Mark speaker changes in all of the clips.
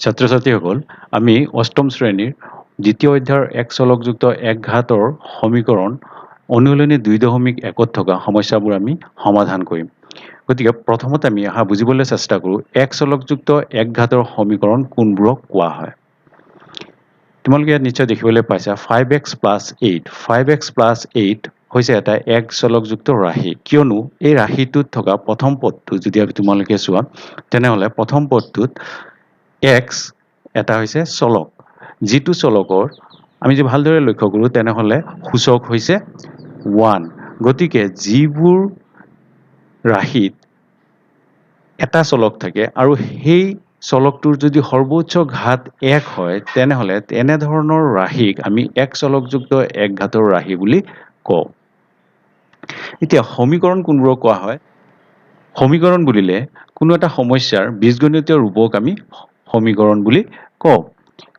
Speaker 1: ছাত্ৰ-ছাত্ৰীসকল আমি অষ্টম শ্ৰেণীৰ দ্বিতীয় অধ্যায়ৰ এক চলকযুক্ত এক ঘাতৰ সমীকৰণ অনুশীলনী 2.1 থকা সমস্যাবোৰ আমি সমাধান কৰিম। গতিকে প্ৰথমতে আমি বুজিবলৈ চেষ্টা কৰোঁ এক চলকযুক্ত এক ঘাতৰ সমীকৰণ কোনবোৰক কোৱা হয়। তোমালোকে ইয়াত নিশ্চয় দেখিবলৈ পাইছা 5x + 8 5x + 8 হৈছে এটা এক চলকযুক্ত ৰাশি কিয়নো এই ৰাশিটোত থকা প্ৰথম পদটো যদি তোমালোকে চোৱা তেনেহ'লে প্ৰথম পদটোত x এটা হৈছে চলক যিটো চলকৰ আমি যদি ভালদৰে লক্ষ্য কৰোঁ তেনেহ'লে সূচক হৈছে 1 গতিকে যিবোৰ ৰাশিত এটা চলক থাকে আৰু সেই চলকটোৰ যদি সৰ্বোচ্চ ঘাত 1 হয় তেনেহ'লে এনেধৰণৰ ৰাশিক আমি এক চলকযুক্ত এক ঘাতৰ ৰাশি বুলি কওঁ। এতিয়া সমীকৰণ কোনবোৰক কোৱা হয়? সমীকৰণ বুলিলে কোনো এটা সমস্যাৰ বীজগণিতীয় ৰূপক আমি সমীকৰণ বুলি কওঁ।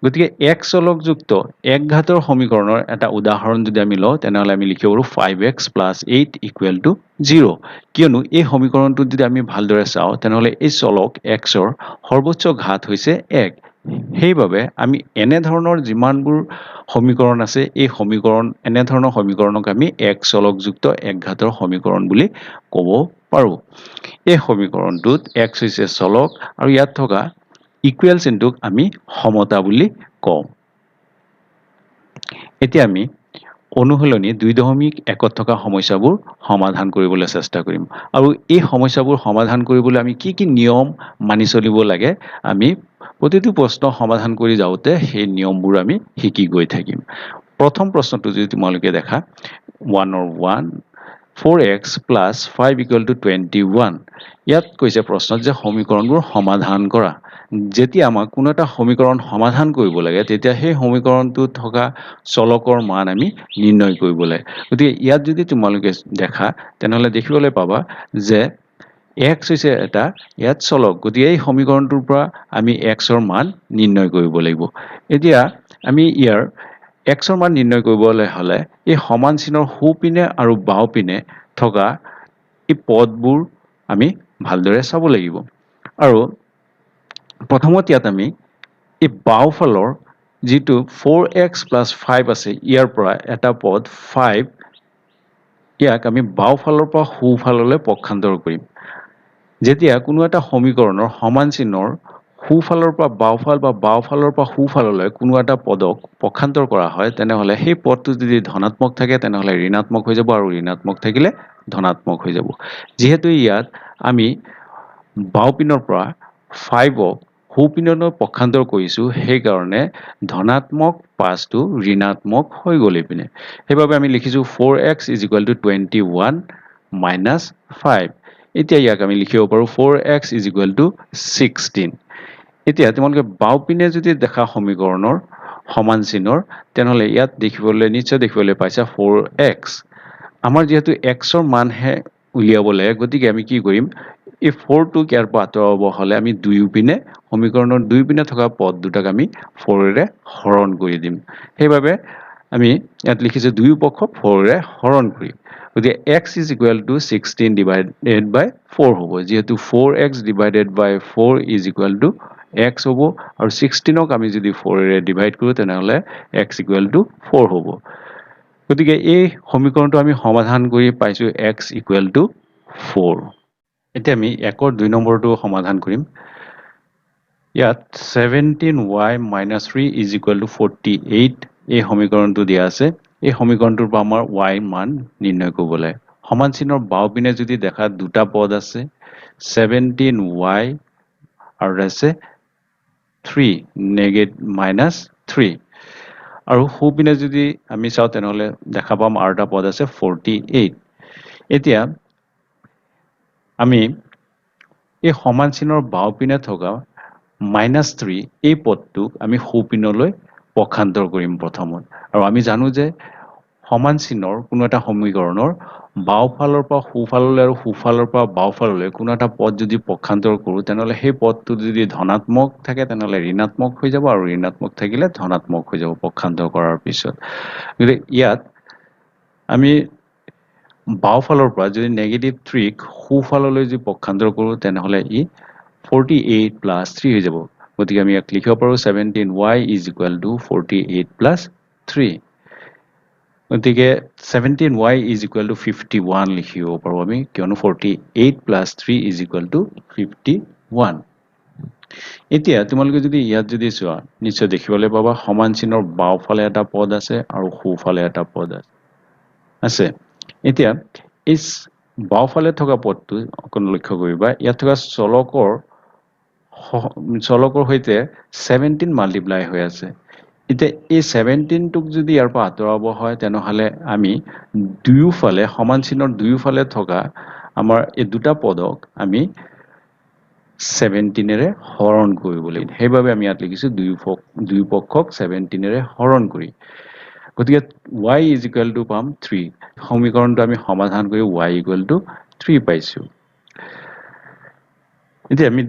Speaker 1: গতিকে এক চলকযুক্ত এক ঘাতৰ সমীকৰণৰ এটা উদাহৰণ যদি আমি লওঁ তেনেহ'লে আমি লিখিব পাৰোঁ 5x + 8 = 0 কিয়নো এই সমীকৰণটোত যদি আমি ভালদৰে চাওঁ তেনেহ'লে এই চলক xৰ সৰ্বোচ্চ ঘাত হৈছে 1 সেইবাবে আমি এনেধৰণৰ যিমানবোৰ সমীকৰণ আছে এই এনেধৰণৰ সমীকৰণক আমি এক চলকযুক্ত এক ঘাতৰ সমীকৰণ বুলি ক'ব পাৰোঁ। এই সমীকৰণটোত x হৈছে চলক আৰু ইয়াত থকা ইকুৱেল চিনটোক আমি সমতা বুলি কওঁ। এতিয়া আমি অনুশীলনী 2.1 থকা সমস্যাবোৰ সমাধান কৰিবলৈ চেষ্টা কৰিম আৰু এই সমস্যাবোৰ সমাধান কৰিবলৈ আমি কি নিয়ম মানি চলিব লাগে আমি প্ৰতিটো প্ৰশ্ন সমাধান কৰি যাওঁতে সেই নিয়মবোৰ আমি শিকি গৈ থাকিম। প্ৰথম প্ৰশ্নটো যদি তোমালোকে দেখা 1 4x + 5 = 21 ইয়াত কৈছে প্ৰশ্নত যে সমীকৰণবোৰ সমাধান কৰা। যেতিয়া আমাক কোনো এটা সমীকৰণ সমাধান কৰিব লাগে তেতিয়া সেই সমীকৰণটোত থকা চলকৰ মান আমি নিৰ্ণয় কৰিব লাগে। গতিকে ইয়াত যদি তোমালোকে দেখা তেনেহ'লে দেখিবলৈ পাবা যে x হৈছে এটা ইয়াত চলক গতিকে এই সমীকৰণটোৰ পৰা আমি xৰ মান নিৰ্ণয় কৰিব লাগিব। এতিয়া আমি ইয়াৰ xৰ মান নিৰ্ণয় কৰিবলৈ হ'লে এই সমান চিনৰ সোঁপিনে আৰু বাওঁপিনে থকা এই পদবোৰ আমি ভালদৰে চাব লাগিব আৰু প্ৰথমত ইয়াত আমি এই বাওঁফালৰ যিটো 4x + 5 আছে ইয়াৰ পৰা এটা পদ 5 ইয়াক আমি বাওঁফালৰ পৰা সোঁফাললৈ পক্ষান্তৰ কৰিম। যেতিয়া কোনো এটা সমীকৰণৰ সমান চিনৰ সোঁফালৰ পৰা বাওঁফাল বা বাওঁফালৰ পৰা সোঁফাললৈ কোনো এটা পদক পক্ষান্তৰ কৰা হয় তেনেহ'লে সেই পদটো যদি ধনাত্মক থাকে তেনেহ'লে ঋণাত্মক হৈ যাব আৰু ঋণাত্মক থাকিলে ধনাত্মক হৈ যাব। যিহেতু ইয়াত আমি বাওঁপিনৰ পৰা 5ক সোঁপিনলৈ পক্ষান্তৰ কৰিছোঁ সেইকাৰণে ধনাত্মক 5টো ঋণাত্মক হৈ গ'ল এইপিনে সেইবাবে আমি লিখিছোঁ 4x = 21 - 5 এতিয়া ইয়াক আমি লিখিব পাৰোঁ 4x = 16 এতিয়া তোমালোকে বাওঁপিনে যদি দেখা সমীকৰণৰ সমান চিনৰ তেনেহ'লে ইয়াত নিশ্চয় দেখিবলৈ পাইছা 4x আমাৰ যিহেতু xৰ মানহে উলিয়াব লাগে গতিকে আমি কি কৰিম এই 4টোক ইয়াৰ পৰা আঁতৰাব হ'লে আমি দুয়োপিনে সমীকৰণৰ দুয়োপিনে থকা পদ দুটাক আমি 4ৰে হৰণ কৰি দিম সেইবাবে আমি ইয়াত লিখিছোঁ দুয়ো পক্ষ 4ৰে হৰণ কৰি গতিকে x = 16 / 4 হ'ব যিহেতু 4x / 4 = x হ'ব আৰু 16ক আমি যদি 4ৰে ডিভাইড কৰোঁ তেনেহ'লে x = 4 হ'ব। গতিকে এই সমীকৰণটো আমি সমাধান কৰি পাইছোঁ x = 4। এতিয়া আমি 1ৰ 2 নম্বৰটো সমাধান কৰিম। ইয়াত 17y - 3 = 48 এই সমীকৰণটো দিয়া আছে এই সমীকৰণটোৰ পৰা আমাৰ y মান নিৰ্ণয় কৰিব লাগে। সমান চিনৰ বাওঁপিনে যদি দেখা দুটা পদ আছে 17y আৰু আছে 3 -3 আৰু সোঁপিনে যদি আমি চাওঁ তেনেহ'লে দেখা পাম আৰু এটা পদ আছে 48 এতিয়া আমি এই সমান চিনৰ বাওঁপিনে থকা -3 এই পদটোক আমি সোঁপিনলৈ পক্ষান্তৰ কৰিম প্ৰথমত আৰু আমি জানো যে সমান চিনৰ কোনো এটা সমীকৰণৰ বাওঁফালৰ পৰা সোঁফাললৈ আৰু সোঁফালৰ পৰা বাওঁফাললৈ কোনো এটা পদ যদি পক্ষান্তৰ কৰোঁ তেনেহ'লে সেই পদটো যদি ধনাত্মক থাকে তেনেহ'লে ঋণাত্মক হৈ যাব আৰু ঋণাত্মক থাকিলে ধনাত্মক হৈ যাব পক্ষান্তৰ কৰাৰ পিছত। গতিকে ইয়াত আমি বাওঁফালৰ পৰা যদি -3ক সোঁফাললৈ যদি পক্ষান্তৰ কৰোঁ তেনেহ'লে ই 48 + 3 হৈ যাব গতিকে আমি ইয়াক লিখিব পাৰোঁ 17y is equal to 48 plus 3 গতিকে 17y is equal to 51 লিখিব পাৰোঁ আমি কিয়নো 48 plus 3 is equal to 51 এতিয়া তোমালোকে যদি ইয়াত যদি চোৱা নিশ্চয় দেখিবলৈ পাবা সমান চিহ্নৰ বাওঁফালে এটা পদ আছে আৰু সোঁফালে এটা পদ আছে এতিয়া এই বাওঁফালে থকা পদটো অকণ লক্ষ্য কৰিবা ইয়াত থকা চলকৰ সৈতে 17 মাল্টিপ্লাই হৈ আছে এতিয়া এই 17 টোক যদি ইয়াৰ পৰা আঁতৰাব হয় তেনেহলে আমি দুয়োফালে সমান চিহ্নৰ দুয়োফালে থকা আমাৰ এই দুটা পদক আমি 17 ৰে হৰণ কৰিব লাগিব সেইবাবে আমি ইয়াত লিখিছো দুই পক্ষক 17 ৰে হৰণ কৰি গতিকে y is equal to পাম 3 সমীকৰণটো আমি সমাধান কৰি y equal to 3 পাইছো এতিয়া আমি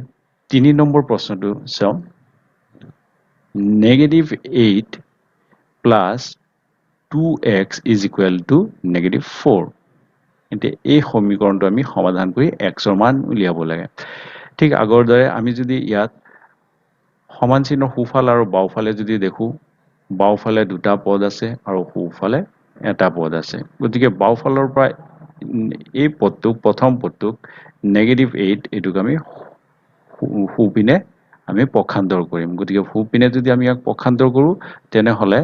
Speaker 1: 3 নম্বৰ প্ৰশ্নটো চাওঁ -8 plus 2x is equal to -4 এতিয়া এই সমীকৰণটো আমি সমাধান কৰি x ৰ মান উলিয়াব লাগে ঠিক আগৰ দৰে আমি যদি ইয়াত সমান চিহ্নৰ সোঁফাল আৰু বাওঁফালে যদি দেখো বাওঁফালে দুটা পদ আছে আৰু সোঁফালে এটা পদ আছে গতিকে বাওঁফালৰ পৰা এই পদটো প্ৰথম পদটোক -8 এটোক আমি সোঁপিনে আমি পক্ষান্তৰ কৰিম গতিকে সোঁপিনে যদি আমি ইয়াক পক্ষান্তৰ কৰো তেনেহলে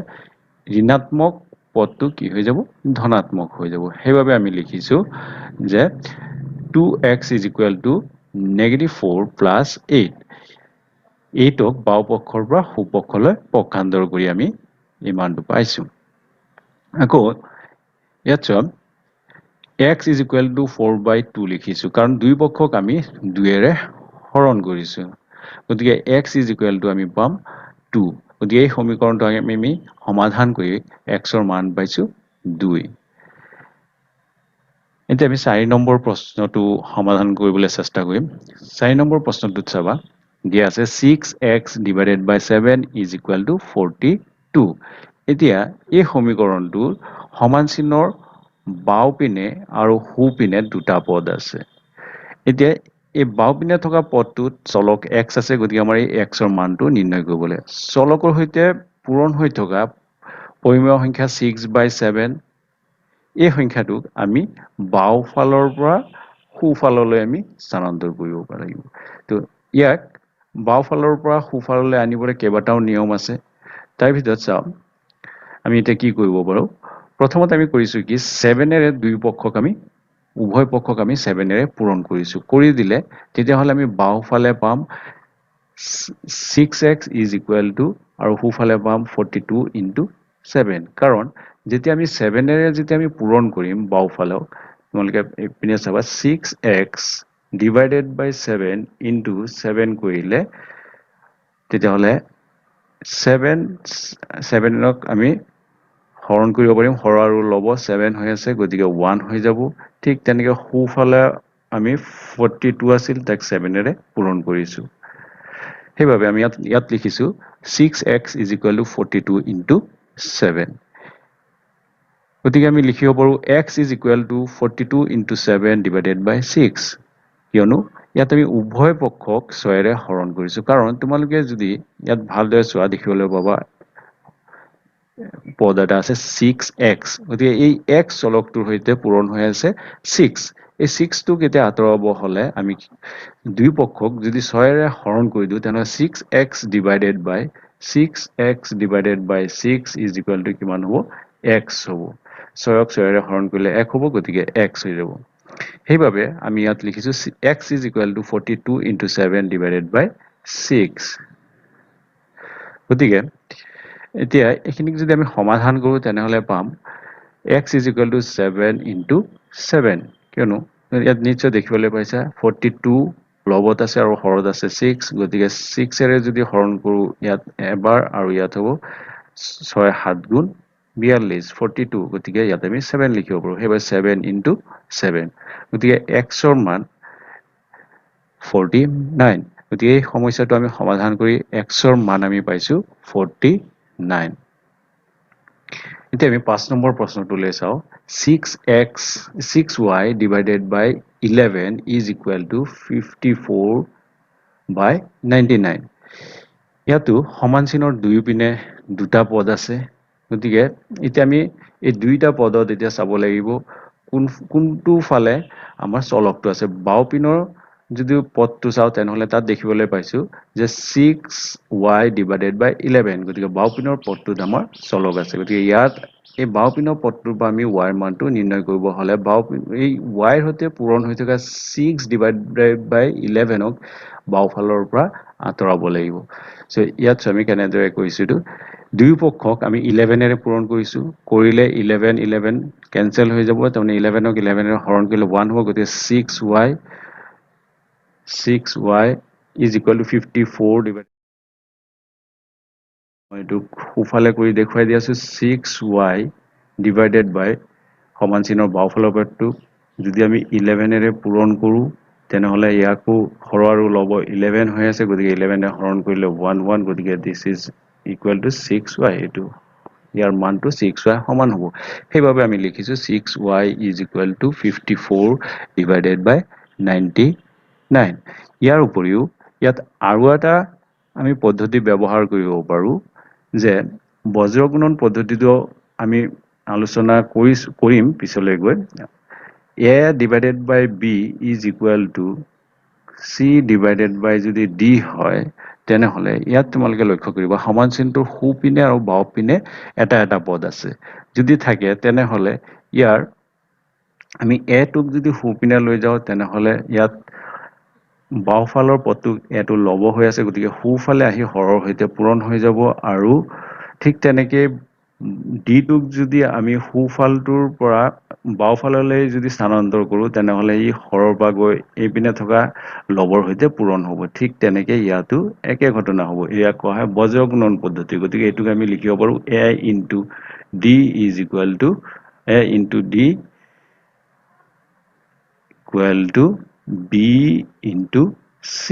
Speaker 1: ঋণাত্মক পদটো কি হৈ যাব ধনাত্মক হৈ যাব সেইবাবে আমি লিখিছো যে 2x is equal to -4 plus 8 এইটোক বাওঁপক্ষৰ পৰা সোঁপক্ষলৈ পক্ষান্তৰ কৰি আমি এই মানটো পাইছো আকৌ ইয়াত চোৱা x is equal to 4/2 লিখিছো কাৰণ দুই পক্ষক আমি 2 ৰে হৰণ কৰিছো গতিকে x is equal to আমি পাম 2 গতিকে এই সমীকৰণটো আমি সমাধান কৰি x ৰ মান পাইছো 2 এতিয়া আমি 4 নম্বৰ প্ৰশ্নটো সমাধান কৰিবলৈ চেষ্টা কৰিম 4 নম্বৰ প্ৰশ্নটোত চাবা দিয়া আছে 6x divided by 7 is equal to 42 এতিয়া এই সমীকৰণটোৰ সমান চিহ্নৰ বাওঁপিনে আৰু সোঁপিনে দুটা পদ আছে এতিয়া এই বাওঁপিনে থকা পদটোত চলক x আছে গতিকে আমাৰ এই x ৰ মানটো নিৰ্ণয় কৰিব লাগে চলকৰ সৈতে পূৰণ হৈ থকা পৰিমেয় সংখ্যা 6/7 এই সংখ্যাটোক আমি বাওঁফালৰ পৰা সোঁফাললৈ আমি স্থানান্তৰ কৰিব পাৰিম তো ইয়াক বাওঁফালৰ পৰা সোঁফাললৈ আনিবলৈ কেইবাটাও নিয়ম আছে তাৰ ভিতৰত চাও আমি এটা কি কৰিব পাৰো প্ৰথমতে আমি কৰিছো কি 7 ৰে দুই পক্ষক আমি উভয় পক্ষক আমি 7 ৰে পূৰণ কৰিছো কৰি দিলে তেতিয়া হলে আমি বাওঁফালে পাম 6x is equal to আৰু সোঁফালে পাম 42 into 7 কাৰণ যেতিয়া আমি 7 ৰে যেতিয়া আমি পূৰণ কৰিম বাওঁফালক তোমালোকে এপিনে চাবা 6x divided by 7 into 7 কৰিলে তেতিয়া হলে 7ক আমি হৰণ কৰিব পাৰিম হৰ আৰু লব 7 হৈ আছে গতিকে 1 হৈ যাব ঠিক তেনেকৈ সোঁফালে আমি 42 আছিল তাক 7 ৰে পূৰণ কৰিছো সেইবাবে আমি ইয়াত লিখিছো 6x is equal to 42 into 7 গতিকে আমি লিখিব পাৰো x is equal to 42 into 7 divided by 6 কিয়নো ইয়াত আমি উভয় পক্ষক 6 ৰে হৰণ কৰিছো কাৰণ তোমালোকে যদি ইয়াত ভালদৰে চোৱা দেখিবলৈ পাবা পদ এটা আছে 6x গতিকে এই x চলকটোৰ সৈতে পূৰণ হৈ আছে 6 এই 6 টোক এতিয়া আঁতৰাব হলে আমি দুই পক্ষক যদি 6 ৰে হৰণ কৰি দিও তেনে 6x divided by 6 is equal to কিমান হ'ব x হ'ব 6ক 6 ৰে হৰণ কৰিলে 1 হ'ব গতিকে x হৈ যাব সেইবাবে আমি ইয়াত লিখিছো x is equal to 42 into 7 divided by 6 গতিকে এতিয়া এখিনিক যদি আমি সমাধান কৰো তেনেহলে পাম x is equal to 7 into 7 কিয়নো ইয়াত নিশ্চয় দেখিবলৈ পাইছা 42 লবত আছে আৰু হৰত আছে 6 গতিকে 6 ৰে যদি হৰণ কৰো ইয়াত এবাৰ আৰু ইয়াত হ'ব 6 7 গুণ 42 42 গতিকে ইয়াত আমি 7 লিখিব পাৰো হেবা 7 into 7 গতিকে x ৰ মান 49 গতিকে এই সমস্যাটো আমি সমাধান কৰি x ৰ মান আমি পাইছো 49 এতিয়া আমি 5 নম্বৰ প্ৰশ্নটো লৈ চাও 6y divided by 11 is equal to 54/99 ইয়াতো সমান চিনৰ দুয়োপিনে দুটা পদ আছে গতিকে এতিয়া আমি এই দুইটা পদত এতিয়া চাব লাগিব কোনটো ফালে আমাৰ চলকটো আছে বাওঁপিনৰ যদি পদটো চাওঁ তেনেহ'লে তাত দেখিবলৈ পাইছো যে 6y ডিভাইডেড বাই 11 গতিকে বাওঁপিনৰ পদটোত আমাৰ চলক আছে গতিকে ইয়াত এই বাওঁপিনৰ পদটোৰ পৰা আমি y ৰ মানটো নিৰ্ণয় কৰিব হ'লে এই y ৰ সৈতে পূৰণ হৈ থকা 6 ডিভাইডেড বাই 11ক বাওঁফালৰ পৰা আঁতৰাব লাগিব সো ইয়াত আমি কেনেদৰে কৰিছো এইটো দুই পক্ষক আমি 11 এৰে পূৰণ কৰিছো কৰিলে 11 কেনসেল হৈ যাব তাৰমানে 11ক 11 এৰে হৰণ কৰিলে 1 হ'ব গতিকে 6y is equal to 54 divided মই এইটো সোঁফালে কৰি দেখুৱাই দি আছো 6y divided by সমান চিনৰ বাওঁফালৰ পদটো যদি আমি 11 এৰে পূৰণ কৰো তেনেহলে ইয়াকো হৰ আৰু লব 11 হৈ আছে গতিকে 11 এ হৰণ কৰিলে 1 গতিকে this is equal to 6y এইটো ইয়াৰ মানটো 6y সমান হ'ব সেইভাবে আমি লিখিছো 6y is equal to 54 divided by 99 ইয়াৰ উপৰিও ইয়াত আৰু এটা আমি পদ্ধতি ব্যৱহাৰ কৰিব পাৰো যে বজ্ৰগুণন পদ্ধতিটো আমি আলোচনা কৰিম পিছলৈ গৈ a divided by b is equal to c divided by যদি d হয় তেনেহলে ইয়াত তোমালোকে লক্ষ্য কৰিবা সমান চিনটোৰ সোঁপিনে আৰু বাওঁপিনে এটা এটা পদ আছে যদি থাকে তেনেহলে ইয়াৰ আমি a টোক যদি সোঁপিনে লৈ যাওঁ তেনেহলে ইয়াত বাওঁফালৰ পদটো এটো লব হৈ আছে গতিকে সোঁফালে আহি হৰৰ সৈতে পূৰণ হৈ যাব আৰু ঠিক তেনেকে ডি টোক যদি আমি সোঁফালটোৰ পৰা বাওঁফাললৈ যদি স্থানান্তৰ কৰো তেনেহলে ই হৰৰ পৰা গৈ এইপিনে থকা লবৰ সৈতে পূৰণ হ'ব ঠিক তেনেকে ইয়াতো একে ঘটনা হ'ব ইয়াক কোৱা হয় বজ্ৰগুণন পদ্ধতি গতিকে এইটোক আমি লিখিব পাৰো a into d is equal to a into d equal to b into c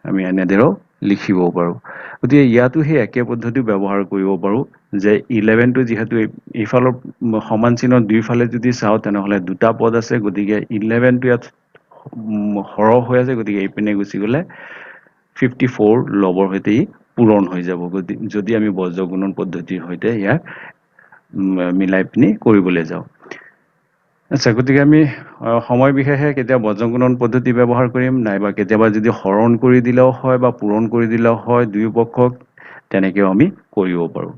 Speaker 1: আমি এনেদৰেও লিখিব পাৰো গতিকে ইয়াতো সেই একে পদ্ধতি ব্যৱহাৰ কৰিব পাৰো যে 11 টো যেহেতু এইফালৰ সমান চিনৰ দুইফালে যদি চাওঁ তেনেহলে দুটা পদ আছে গতিকে 11 টো ইয়াত হৰ হৈ আছে গতিকে এইপিনে গুচি গলে 54 লবৰ সৈতে পূৰণ হৈ যাব যদি আমি বজ্ৰগুণন পদ্ধতিৰ সৈতে ইয়াক মিলাই পিনি কৰিবলৈ যাওঁ আচ্ছা গতিকে আমি সময় বিশেষে কেতিয়া বজ্ৰগুণন পদ্ধতি ব্যৱহাৰ কৰিম নাইবা কেতিয়াবা যদি হৰণ কৰি দিলেও হয় বা পূৰণ কৰি দিলেও হয় দুই পক্ষক তেনেকেও আমি কৰিব পাৰো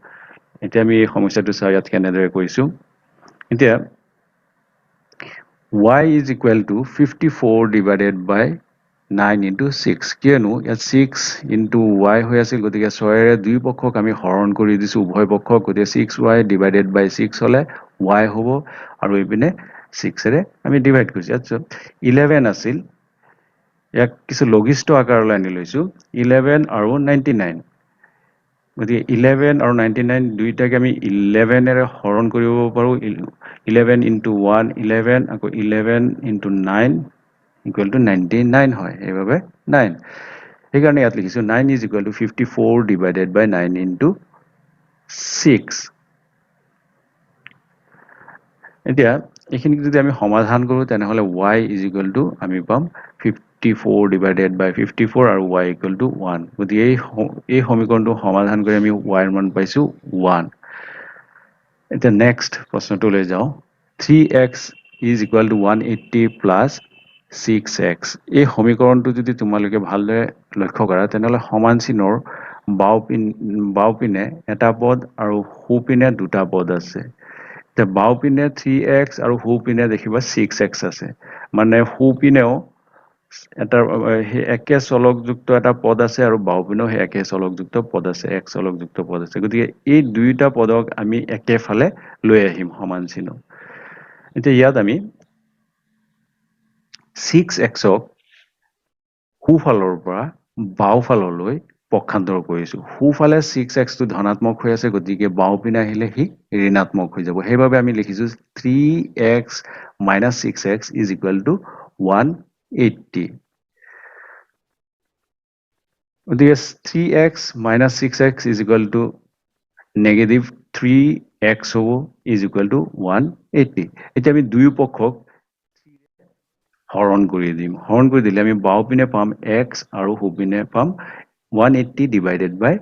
Speaker 1: এতিয়া আমি এই সমস্যাটো চাওঁ ইয়াত কেনেদৰে কৰিছো এতিয়া y is equal to 54 divided by 9 into 6 কিয়নো ইয়াত 6 into y হৈ আছিল গতিকে 6 এৰে দুই পক্ষক আমি হৰণ কৰি দিছো উভয় পক্ষক গতিকে 6y divided by 6 হলে y হ'ব আৰু এইপিনে 6 এৰে আমি ডিভাইড কৰিছো আচ্ছা 11 আছিল ইয়াক কিছু লঘিষ্ঠ আকাৰলৈ আনি লৈছো 11 আৰু 99 গতিকে 11 আৰু 99 দুইটাকে আমি 11 এৰে হৰণ কৰিব পাৰো 11 into 1 11 আকৌ 11 into 9 equal to 99 হয় এইভাবে 9 সেইকাৰণে ইয়াত লিখিছো 9 is equal to 54 divided by 9 into 6 এতিয়া এইখিনি যদি আমি সমাধান কৰো তেনেহলে y is equal to আমি পাম 54 divided by 54 আৰু y equal to 1 গতিকে এই সমীকৰণটো সমাধান কৰি আমি y ৰ মান পাইছো 1 এতিয়া নেক্সট প্ৰশ্নটো লৈ যাওঁ 3x is equal to 180 plus 6x এই সমীকৰণটো যদি তোমালোকে ভালদৰে লক্ষ্য কৰা তেনেহলে সমান চিনৰ বাওঁপিনে এটা পদ আৰু সোঁপিনে দুটা পদ আছে এতিয়া বাওঁপিনে 3x আৰু সোঁপিনে দেখিবা 6x আছে মানে সোঁপিনেও এটা একে চলকযুক্ত এটা পদ আছে আৰু বাওঁপিনেও সেই একে চলকযুক্ত পদ আছে এক চলকযুক্ত পদ আছে গতিকে এই দুইটা পদক আমি একেফালে লৈ আহিম সমান চিনৰ এতিয়া ইয়াত আমি 6xক সোঁফালৰ পৰা বাওঁফাললৈ পক্ষান্তৰ কৰিছো সোঁফালে 6x টো ধনাত্মক হৈ আছে গতিকে বাওঁপিনে আহিলে হি ঋণাত্মক হৈ যাব সেইভাবে আমি লিখিছো 3x minus 6x is equal to 180 গতিকে 3x minus 6x is equal to negative 3x হ'ব is equal to 180 এতিয়া আমি দুই পক্ষক হৰণ কৰি দিলে আমি বাওঁপিনে পাম x আৰু সোঁপিনে পাম 180 divided by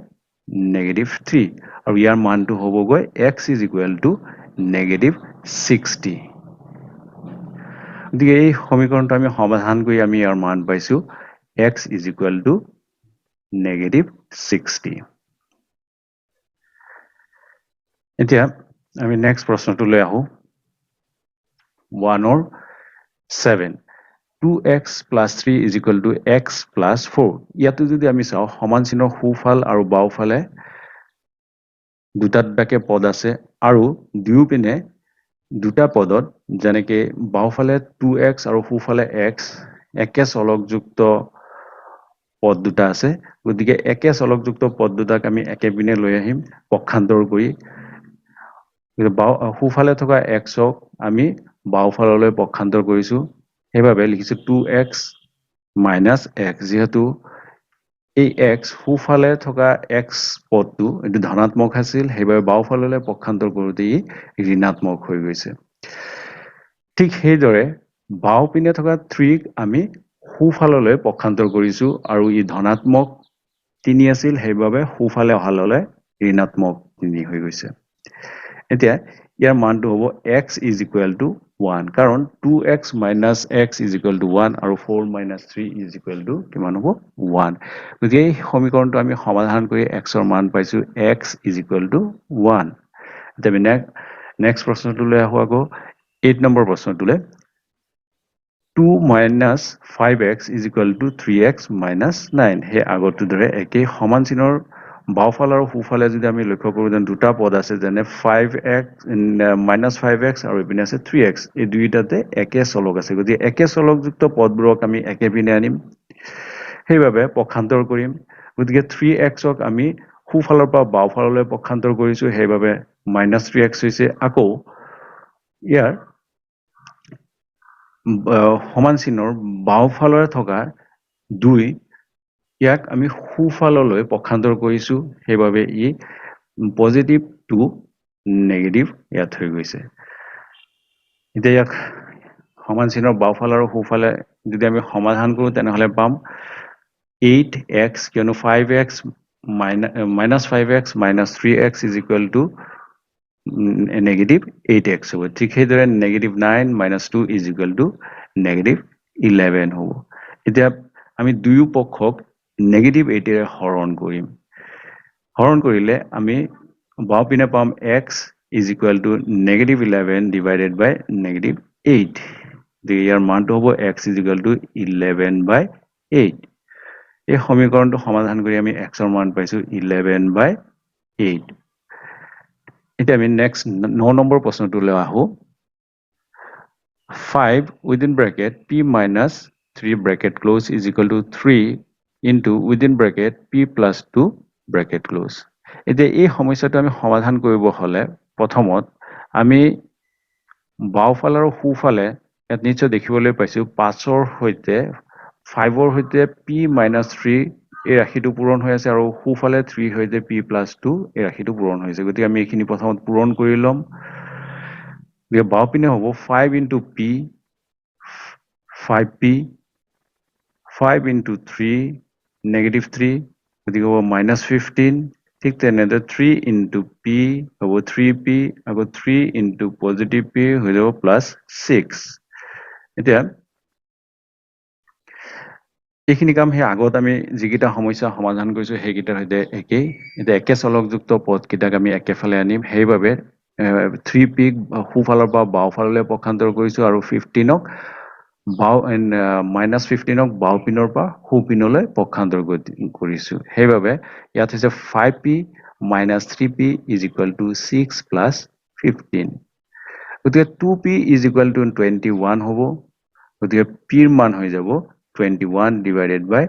Speaker 1: -3 আৰু ইয়াৰ মানটো হ'বগৈ x is equal to -60 গতিকে এই সমীকৰণটো আমি সমাধান কৰি আমি ইয়াৰ মান পাইছো x is equal to -60 এতিয়া আমি নেক্সট প্ৰশ্নটোলৈ আহো 1 or 7 2x plus 3 is equal to x plus 4 ইয়াতো যদি আমি চাও সমান চিহ্নৰ সোঁফাল আৰু বাওঁফালে দুটা দুটাকে পদ আছে আৰু দুয়োপিনে দুটা পদত যেনেকে বাওঁফালে 2x আৰু সোঁফালে x একে চলকযুক্ত পদ দুটা আছে গতিকে একে চলকযুক্ত পদ দুটাক আমি একেপিনে লৈ আহিম পক্ষান্তৰ কৰি সোঁফালে থকা xক আমি বাওঁফাললৈ পক্ষান্তৰ কৰিছো সেইভাবে লিখিছো 2x minus x যেহেতু এই x সোঁফালে থকা x পদটো এটো ধনাত্মক আছিল সেইভাবে বাওঁফাললৈ পক্ষান্তৰ কৰোতে ই ঋণাত্মক হৈ গৈছে ঠিক সেইদৰে বাওঁপিনে থকা 3ক আমি সোঁফাললৈ পক্ষান্তৰ কৰিছো আৰু ই ধনাত্মক 3 আছিল সেইভাবে সোঁফালে অহাললৈ ঋণাত্মক 3 হৈ গৈছে এতিয়া ইয়াৰ মানটো হ'ব x is equal to 1 কাৰণ 2x minus x is equal to 1 আৰু 4 minus 3 is equal to কিমান হ'ব 1 গতিকে এই সমীকৰণটো আমি সমাধান কৰি x ৰ মান পাইছো x is equal to 1 এতিয়া আমি নেক্সট প্ৰশ্নটোলৈ আহো আকৌ 8 number প্ৰশ্নটোলৈ 2 minus 5x is equal to 3x minus 9 হে আগৰটো দৰে একেই সমান চিহ্নৰ বাওঁফাল আৰু সোঁফালে যদি আমি লক্ষ্য কৰো যেন দুটা পদ আছে যেনে 5x minus 5x আৰু ইপিনে আছে 3x এই দুইটাতে একে চলক আছে গতিকে একে চলকযুক্ত পদবোৰক আমি একেপিনে আনিম সেইভাবে পক্ষান্তৰ কৰিম গতিকে 3xক আমি সোঁফালৰ পৰা বাওঁফাললৈ পক্ষান্তৰ কৰিছো সেইভাবে -3x হৈছে আকৌ ইয়াৰ সমান চিহ্নৰ বাওঁফালৰে থকা 2 ইয়াক আমি সোঁফাললৈ পক্ষান্তৰ কৰিছো সেইভাবে ই পজিটিভ টু নেগেটিভ ইয়াত হৈ গৈছে এতিয়া ইয়াক সমান চিহ্নৰ বাওঁফাল আৰু সোঁফালে যদি আমি সমাধান কৰো তেনেহলে পাম 8x কিয়নো 5x minus 5x minus 3x is equal to negative 8x হ'ব ঠিক সেইদৰে negative 9 minus 2 is equal to negative 11 হ'ব এতিয়া আমি দুয়ো পক্ষক negative 8 এৰে হৰণ কৰিম হৰণ কৰিলে আমি বাওঁপিনে পাম x is equal to negative 11 divided by negative 8 ইয়াৰ মানটো হ'ব x is equal to 11 by 8 এই সমীকৰণটো সমাধান কৰি আমি x ৰ মান পাইছো 11 by 8 এতিয়া আমি নেক্সট 9 নম্বৰ প্ৰশ্নটোলৈ আহো 5 within bracket p minus 3 bracket close is equal to 3 into within bracket p plus 2 bracket close এতিয়া এই সমস্যাটো আমি সমাধান কৰিব হলে প্ৰথমত আমি বাওঁফাল আৰু সোঁফালে ইয়াত নিশ্চয় দেখিবলৈ পাইছো 5 ৰ সৈতে 5 ৰ সৈতে p minus 3 এই ৰাশিটো পূৰণ হৈ আছে আৰু সোঁফালে 3 সৈতে p plus 2 এই ৰাশিটো পূৰণ হৈছে গতিকে আমি এইখিনি প্ৰথমত পূৰণ কৰি লম বাওঁপিনে হ'ব 5 into p 5p 5 into 3 negative 3 গতিকে হ'ব -15 ঠিক তেনেদৰে 3 into p হ'ব 3p আকৌ 3 into positive p হৈ যাব +6 এতিয়া এইখিনি কাম সেই আগত আমি যিকিটা সমস্যা সমাধান কৰিছো সেইকিটাৰ সৈতে একেই এতিয়া একে চলকযুক্ত পদকিটাক আমি একেফালে আনিম সেইভাবে 3p সোঁফালৰ পৰা বাওঁফাললৈ পক্ষান্তৰ কৰিছো আৰু 15ক -15ক বাওঁপিনৰ পৰা সোঁপিনলৈ পক্ষান্তৰ কৰিছো সেইভাবে ইয়াত হৈছে 5p minus 3p is equal to 6 plus 15 গতিকে 2p is equal to 21 হ'ব গতিকে p ৰ মান হৈ যাব 21 divided by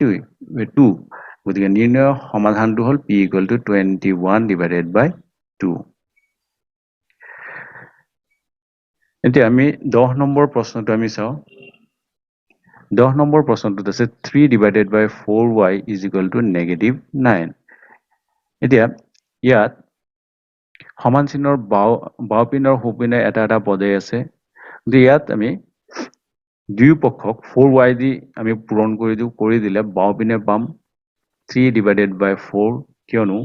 Speaker 1: 2 গতিকে নিৰ্ণয় সমাধানটো হ'ল p equal to 21 divided by 2 এতিয়া আমি 10 নম্বৰ প্ৰশ্নটো আমি চাও 10 নম্বৰ প্ৰশ্নটোত আছে 3 divided by 4y is equal to -9 এতিয়া ইয়াত সমান চিহ্নৰ বাওঁপিনৰ সোঁপিনে এটা এটা পদে আছে গতিকে ইয়াত আমি দুই পক্ষক 4y দি আমি পূৰণ কৰি দিলে বাওঁপিনে পাম 3 divided by 4 কিয়নো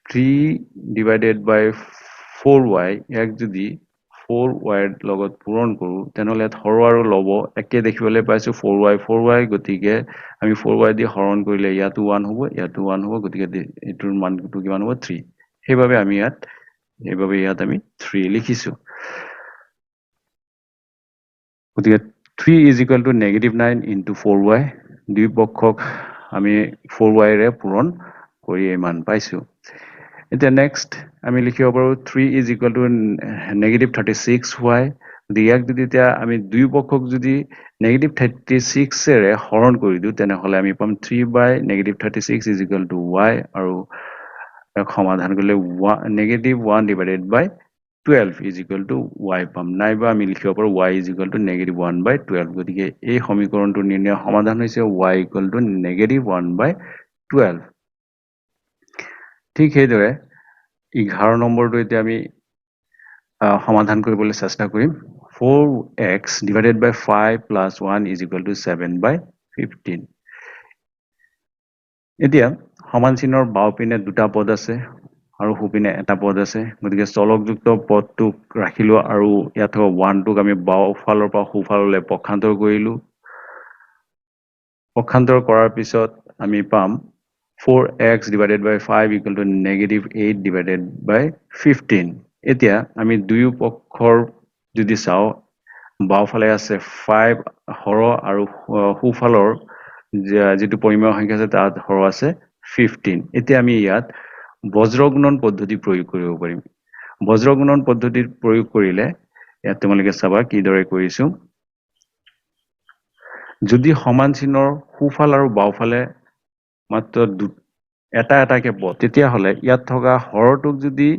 Speaker 1: 3 divided by 4y ইয়াক যদি 4y ৰ লগত পূৰণ কৰো তেনেহলে ইয়াত হৰ আৰু লব একে দেখিবলৈ পাইছো 4y গতিকে আমি 4y দি হৰণ কৰিলে ইয়াতো 1 হ'ব ইয়াতো 1 হ'ব গতিকে এটোৰ মানটো কিমান হ'ব 3 সেইভাবে আমি ইয়াত আমি 3 লিখিছো গতিকে 3 is equal to -9 into 4y দুই পক্ষক আমি 4y ৰে পূৰণ কৰি এই মান পাইছো এতিয়া নেক্সট আমি লিখিব পাৰো 3 is equal to -36y ইয়াক যদি এতিয়া আমি দুই পক্ষক যদি -36 ৰে হৰণ কৰি দিও তেনেহলে আমি পাম 3 by -36 is equal to y আৰু সমাধান কৰিলে -1 divided by 12 is equal to y পাম নাইবা আমি লিখিব পাৰো y is equal to -1 by 12 গতিকে এই সমীকৰণটোৰ নিৰ্ণয় সমাধান হৈছে y equal to -1 by 12 ঠিক সেইদৰে 11 নম্বৰটো এতিয়া আমি সমাধান কৰিবলৈ চেষ্টা কৰিম 4x divided by 5 plus 1 is equal to 7 by 15 এতিয়া সমান চিহ্নৰ বাওপিনে দুটা পদ আছে আৰু সোপিনে এটা পদ আছে গতিকে চলকযুক্ত পদটোক ৰাখিলো আৰু ইয়াত 1 টোক আমি বাও ফালৰ পৰা সোফাললৈ পক্ষান্তৰ কৰিলো পক্ষান্তৰ কৰাৰ পিছত আমি পাম 4x divided by 5 equal to -8 divided by 15 এতিয়া আমি দুই পক্ষৰ যদি চাও বাওফালে আছে 5 হৰ আৰু সোফালৰ যেটো পৰিমেয় সংখ্যা আছে তাত হৰ আছে 15 এতিয়া আমি ইয়াত বজ্ৰগুণন পদ্ধতি প্ৰয়োগ কৰিব পাৰিম বজ্ৰগুণন পদ্ধতিৰ প্ৰয়োগ কৰিলে ইয়াত তোমালোকে চাবা কি দৰে কৰিছো যদি সমান চিহ্নৰ সোফাল আৰু বাওফালে মাত্ৰ এটা এটাকে পদ তেতিয়া হলে ইয়াত থকা হৰটোক যদি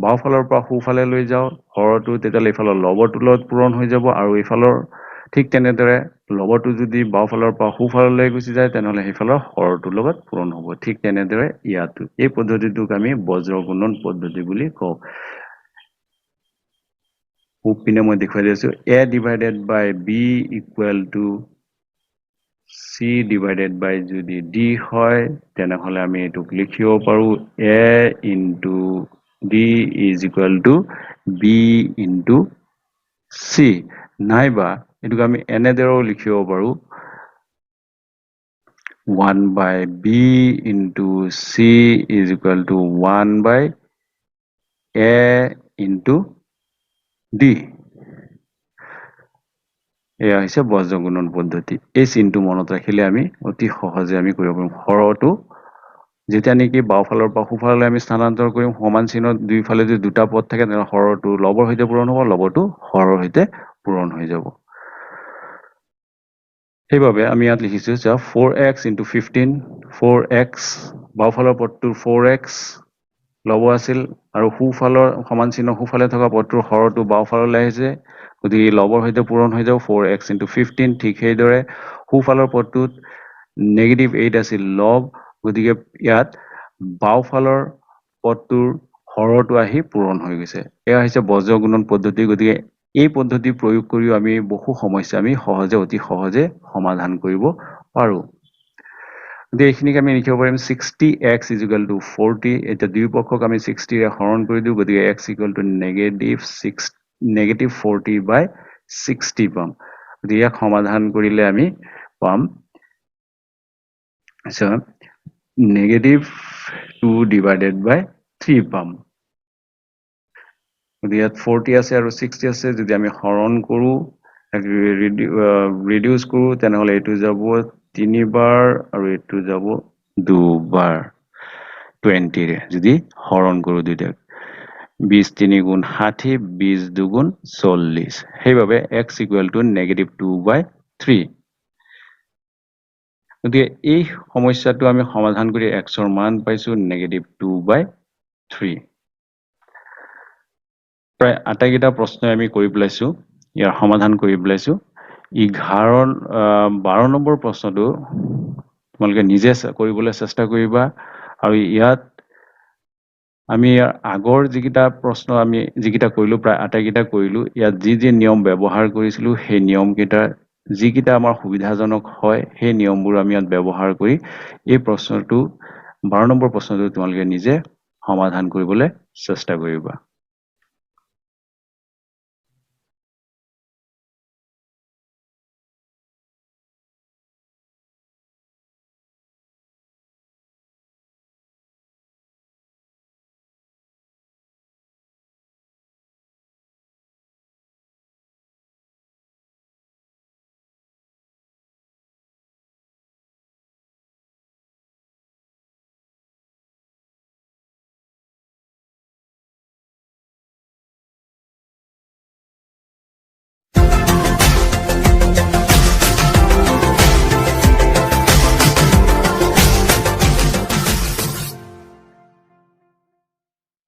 Speaker 1: বাওফালৰ পৰা সোফালে লৈ যাও হৰটো তেতিয়ালে ইফালৰ লবটোৰ লগত পূৰণ হৈ যাব আৰু ইফালৰ ঠিক তেনেদৰে লবটো যদি বাওফালৰ পৰা সোফাললৈ গুচি যায় তেনেহলে ইফালৰ হৰটোৰ লগত পূৰণ হ'ব ঠিক তেনেদৰে ইয়াতো এই পদ্ধতিটোক আমি বজ্ৰগুণন পদ্ধতি বুলি কওঁ উপিনে মই দেখুৱাই দিছো a divided by b equal to c divided by যদি d হয় তেনেহলে আমি এটোক লিখিব পাৰো a into d is equal to b into c নাইবা এটোক আমি এনেদৰেও লিখিব পাৰো 1 by b into c is equal to 1 by a into d এয়া হৈছে বজ্ৰগুণন পদ্ধতি এই চিনটো মনত ৰাখিলে আমি অতি সহজে আমি কৰিব পাৰিম হৰটো যেতিয়া নেকি বাওফালৰ পৰা সোফাললৈ আমি স্থানান্তৰ কৰিম সমান চিহ্নৰ দুইফালে যদি দুটা পদ থাকে তেনে হৰটো লবৰ সৈতে পূৰণ হ'ব লবটো হৰৰ সৈতে পূৰণ হৈ যাব সেইভাবে আমি ইয়াত লিখিছো যে 4x into 15 4x বাওফালৰ পদটোৰ 4x লব আছিল আৰু সোফালৰ সমান চিহ্ন সোফালে থকা পদটোৰ হৰটো বাওফাললৈ আহিছে গতিকে লবৰ সৈতে পূৰণ হৈ যাব 4x into 15 ঠিক সেইদৰে সোফালৰ পদটোত -8 আছিল লব গতিকে ইয়াত বাওফালৰ পদটোৰ হৰটো আহি পূৰণ হৈ গৈছে এয়া হৈছে বজ্ৰগুণন পদ্ধতি গতিকে এই পদ্ধতি প্ৰয়োগ কৰি আমি বহু সমস্যা আমি অতি সহজে সমাধান কৰিব পাৰো গতিকে এইখিনিক আমি লিখিব পাৰিম 60x is equal to 40 এটা দুই পক্ষক আমি 60 ৰে হৰণ কৰি দিও গতিকে x equal to -40 by 60 পাম গতিকে ইয়াক সমাধান কৰিলে আমি পাম -2 divided by 3 পাম গতিকে ইয়াত 40 আছে আৰু 60 আছে যদি আমি হৰণ কৰো ৰিডিউস কৰো তেনেহলে এটো যাব 3 বাৰ আৰু এটো যাব 2 বাৰ 20 ৰে যদি হৰণ কৰো দুইটা 20 3 গুণ 60 20 2 গুণ 40 সেইভাবে x equal to -2 by 3 গতিকে এই সমস্যাটো আমি সমাধান কৰি x ৰ মান পাইছো -2 by 3 প্ৰায় আটাইকেইটা প্ৰশ্ন আমি কৰি পেলাইছো ইয়াৰ সমাধান কৰি পেলাইছো 12 নম্বৰ প্ৰশ্নটো তোমালোকে নিজে কৰিবলৈ চেষ্টা কৰিবা আৰু ইয়াত আমি আগৰ যিকিটা প্ৰশ্ন আমি যিকিটা কৰিলো প্ৰায় আটাইকেইটা কৰিলো ইয়াত যি নিয়ম ব্যৱহাৰ কৰিছিলো সেই নিয়ম কেইটা যিকিটা আমাৰ সুবিধাজনক হয় সেই নিয়মবোৰ আমি ইয়াত ব্যৱহাৰ কৰি এই প্ৰশ্নটো 12 নম্বৰ প্ৰশ্নটো তোমালোকে নিজে সমাধান কৰিবলৈ চেষ্টা কৰিবা।